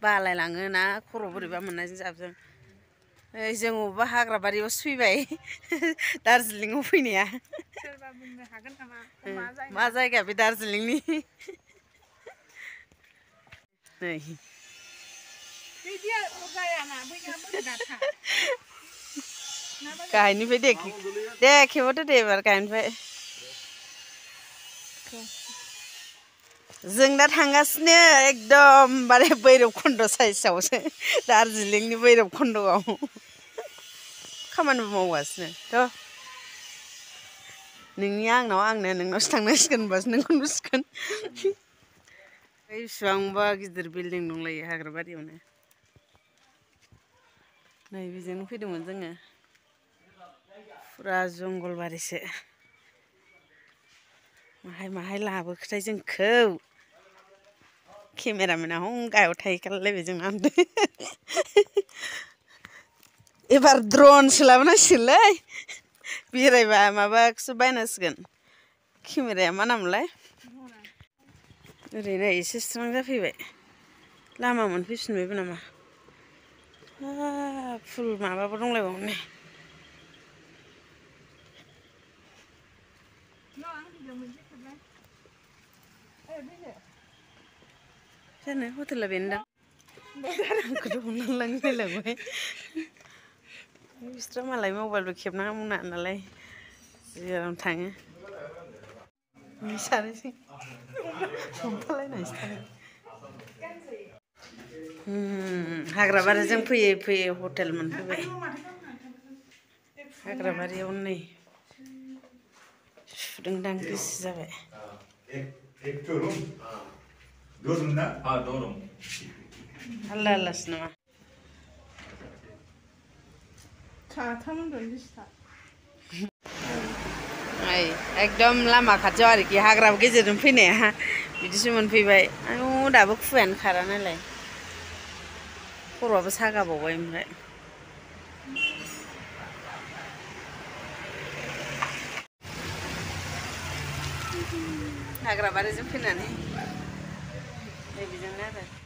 बालायलाङो ना खर' बोरैबा मोननायजों जाबजों जों अबेबा हाग्राबारियावसो फैबाय दार्जिलिंआव फैनाया सोरबा बुंनो हागोन नामा मा जायगा बे दार्जिलिंनि नै गाहायनिफ्राय दे खेबहरदो दे एबार गाहायनिफ्राय जों दा थांगासिनो एकदमबारे भैरब खन्द साइजआवसो दार्जिलिंनि भैरब खन्दआव खामानिबो मावगासिनो थ' नोंनिया आंनाव आंनिया नोंनावसो थांनांसिगोन होनबासो नोंखौ नुसिगोन बेसेबांबा गिदिर बिल्डिं दंलायो हाग्राबारियावनो नै बेजोंनो फैदोंमोन जोङो फुरा जंगलबारिसो माहाय माहाय लाबोखोथाय जोंखौ केमेरामेना हं गाहायाव थाहैखालायबाय जोंना एबार द्र'नसो लाबोनांसिगोनलै बेरायबा माबाखौसो बायनांसिगोन केमेराया मा नामलाय ओरैनो एसे स्रां जाफैबाय लामा मोनफैफिनबायबो नामा फुल माबाबो दंलायबावो नै जानो हटेला बेनोदां आंखौथ' हमनानै लांलायलांबाय बिस्रा मालाय मबाइलबो खेबनाङा मुङा नालाय जेरावनो थाङो सानैजों हमफालायनायसो थाङो हाग्राबारिजों फैयै फैयै हटेल मोनफैबाय हाग्राबारियावनो नै सुदोंदां गिसि जाबाय आलदा आलदासो नामा एकदम लामा खाथियाव आरोखि हाग्रा गेजेरजों फैनाया बिदिसो मोनफैबाय आयौ दाबो खुवायानो खारा नालाय खर'आबो सागाबावबाय ओमफ्राय हाग्राबारिजों फैनानै नै बेजोंनो आरो